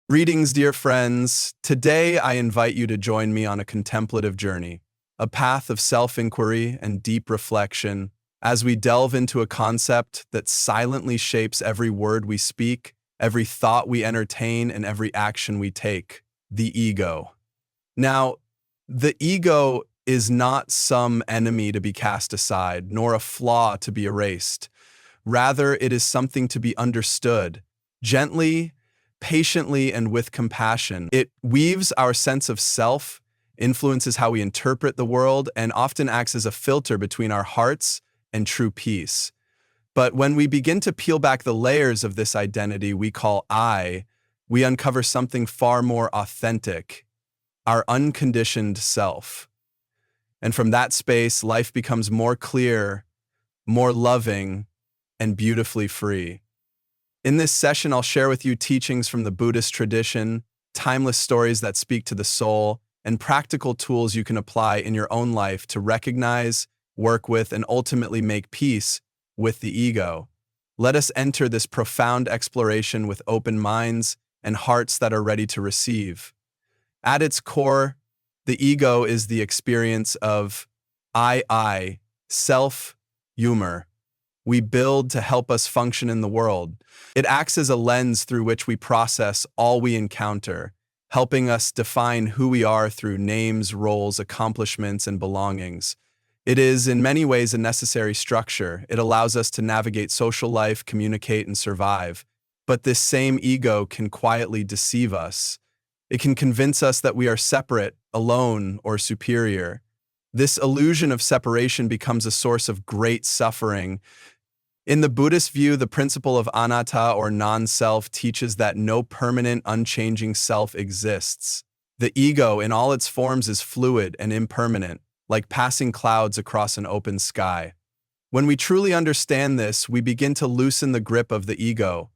Greetings, dear friends. Today, I invite you to join me on a contemplative journey, a path of self-inquiry and deep reflection, as we delve into a concept that silently shapes every word we speak, every thought we entertain, and every action we take: the ego. Now, the ego is not some enemy to be cast aside, nor a flaw to be erased. Rather, it is something to be understood, gently, patiently, and with compassion. It weaves our sense of self, influences how we interpret the world, and often acts as a filter between our hearts and true peace. But when we begin to peel back the layers of this identity we call I, we uncover something far more authentic: our unconditioned self. And from that space, life becomes more clear, more loving, and beautifully free. In this session, I'll share with you teachings from the Buddhist tradition, timeless stories that speak to the soul, and practical tools you can apply in your own life to recognize, work with, and ultimately make peace with the ego. Let us enter this profound exploration with open minds and hearts that are ready to receive. At its core, the ego is the experience of I, self-humor. We build to help us function in the world. It acts as a lens through which we process all we encounter, helping us define who we are through names, roles, accomplishments, and belongings. It is, in many ways, a necessary structure. It allows us to navigate social life, communicate, and survive. But this same ego can quietly deceive us. It can convince us that we are separate, alone, or superior. This illusion of separation becomes a source of great suffering. In the Buddhist view, the principle of anatta, or non-self, teaches that no permanent, unchanging self exists. The ego, in all its forms, is fluid and impermanent, like passing clouds across an open sky. When we truly understand this, we begin to loosen the grip of the ego.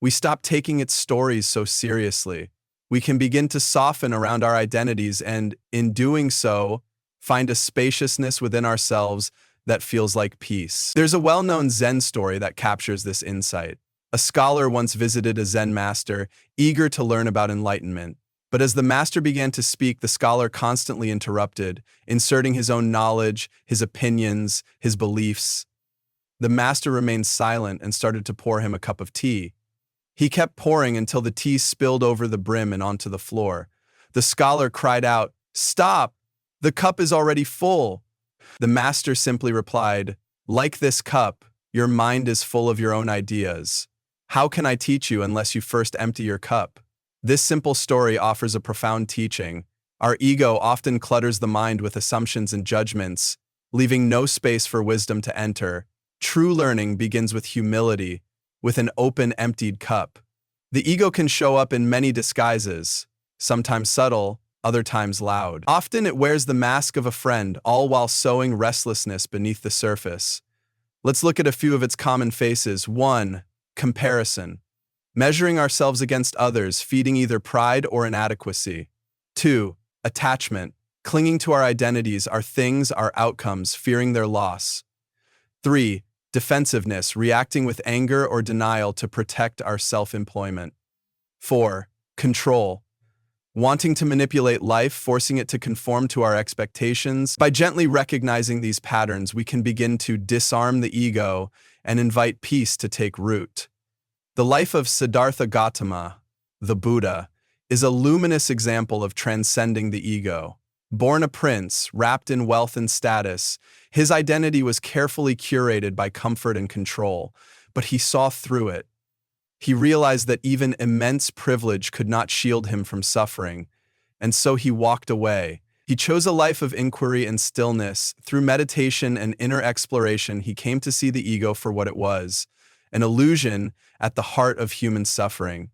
We stop taking its stories so seriously. We can begin to soften around our identities and, in doing so, find a spaciousness within ourselves that feels like peace. There's a well-known Zen story that captures this insight. A scholar once visited a Zen master, eager to learn about enlightenment. But as the master began to speak, the scholar constantly interrupted, inserting his own knowledge, his opinions, his beliefs. The master remained silent and started to pour him a cup of tea. He kept pouring until the tea spilled over the brim and onto the floor. The scholar cried out, "Stop! The cup is already full." The master simply replied, "Like this cup, your mind is full of your own ideas. How can I teach you unless you first empty your cup?" This simple story offers a profound teaching. Our ego often clutters the mind with assumptions and judgments, leaving no space for wisdom to enter. True learning begins with humility, with an open, emptied cup. The ego can show up in many disguises, sometimes subtle, other times loud. Often it wears the mask of a friend, all while sowing restlessness beneath the surface. Let's look at a few of its common faces. 1. Comparison. Measuring ourselves against others, feeding either pride or inadequacy. 2. Attachment. Clinging to our identities, our things, our outcomes, fearing their loss. 3. Defensiveness. Reacting with anger or denial to protect our self-employment. 4. Control. Wanting to manipulate life, forcing it to conform to our expectations. By gently recognizing these patterns, we can begin to disarm the ego and invite peace to take root. The life of Siddhartha Gautama, the Buddha, is a luminous example of transcending the ego. Born a prince, wrapped in wealth and status, his identity was carefully curated by comfort and control, but he saw through it. He realized that even immense privilege could not shield him from suffering, and so he walked away. He chose a life of inquiry and stillness. Through meditation and inner exploration, he came to see the ego for what it was: an illusion at the heart of human suffering.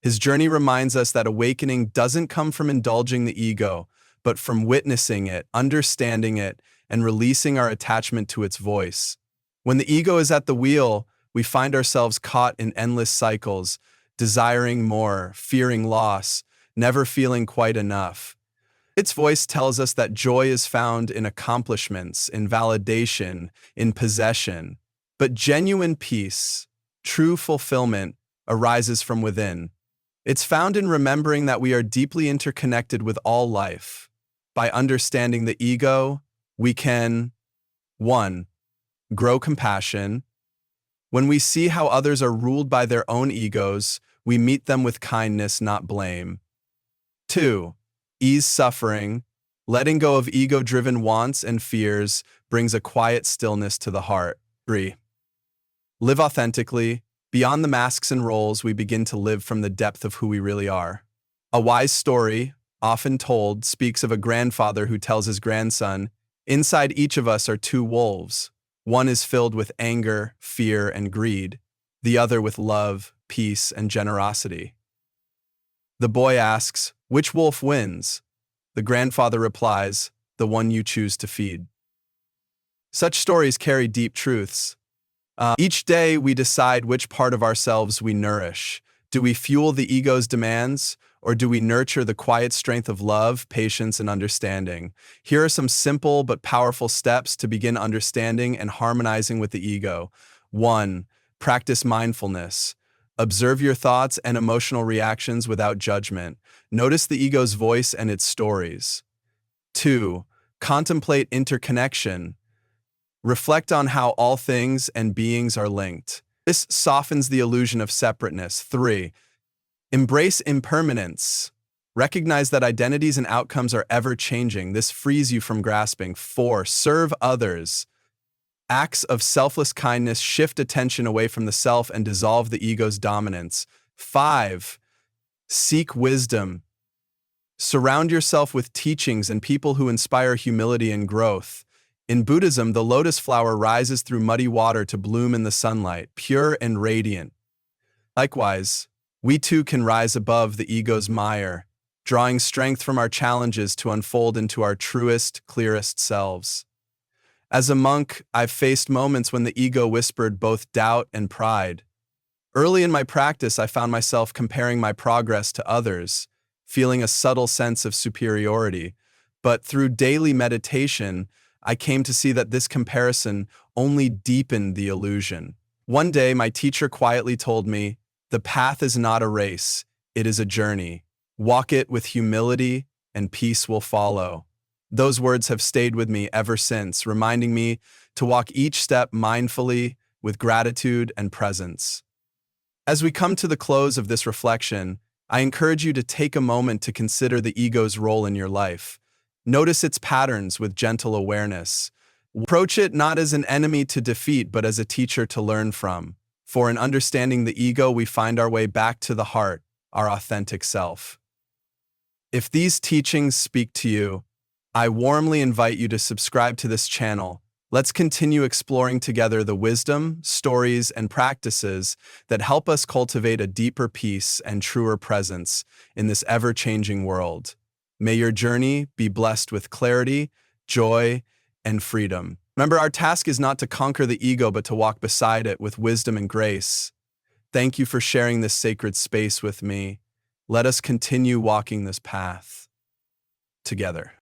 His journey reminds us that awakening doesn't come from indulging the ego, but from witnessing it, understanding it, and releasing our attachment to its voice. When the ego is at the wheel, we find ourselves caught in endless cycles, desiring more, fearing loss, never feeling quite enough. Its voice tells us that joy is found in accomplishments, in validation, in possession. But genuine peace, true fulfillment, arises from within. It's found in remembering that we are deeply interconnected with all life. By understanding the ego, we can 1. Grow compassion. When we see how others are ruled by their own egos, we meet them with kindness, not blame. 2. Ease suffering. Letting go of ego-driven wants and fears brings a quiet stillness to the heart. 3. Live authentically. Beyond the masks and roles, we begin to live from the depth of who we really are. A wise story, often told, speaks of a grandfather who tells his grandson, "Inside each of us are two wolves. One is filled with anger, fear, and greed. The other with love, peace, and generosity." The boy asks, "Which wolf wins?" The grandfather replies, "The one you choose to feed." Such stories carry deep truths. Each day we decide which part of ourselves we nourish. Do we fuel the ego's demands, or do we nurture the quiet strength of love, patience, and understanding? Here are some simple but powerful steps to begin understanding and harmonizing with the ego. 1. Practice mindfulness. Observe your thoughts and emotional reactions without judgment. Notice the ego's voice and its stories. 2. Contemplate interconnection. Reflect on how all things and beings are linked. This softens the illusion of separateness. 3. Embrace impermanence. Recognize that identities and outcomes are ever-changing. This frees you from grasping. 4. Serve others. Acts of selfless kindness shift attention away from the self and dissolve the ego's dominance. 5. Seek wisdom. Surround yourself with teachings and people who inspire humility and growth. In Buddhism, the lotus flower rises through muddy water to bloom in the sunlight, pure and radiant. Likewise, we too can rise above the ego's mire, drawing strength from our challenges to unfold into our truest, clearest selves. As a monk, I've faced moments when the ego whispered both doubt and pride. Early in my practice, I found myself comparing my progress to others, feeling a subtle sense of superiority. But through daily meditation, I came to see that this comparison only deepened the illusion. One day, my teacher quietly told me, "The path is not a race, it is a journey. Walk it with humility, and peace will follow." Those words have stayed with me ever since, reminding me to walk each step mindfully, with gratitude and presence. As we come to the close of this reflection, I encourage you to take a moment to consider the ego's role in your life. Notice its patterns with gentle awareness. Approach it not as an enemy to defeat, but as a teacher to learn from. For in understanding the ego, we find our way back to the heart, our authentic self. If these teachings speak to you, I warmly invite you to subscribe to this channel. Let's continue exploring together the wisdom, stories, and practices that help us cultivate a deeper peace and truer presence in this ever-changing world. May your journey be blessed with clarity, joy, and freedom. Remember, our task is not to conquer the ego, but to walk beside it with wisdom and grace. Thank you for sharing this sacred space with me. Let us continue walking this path together.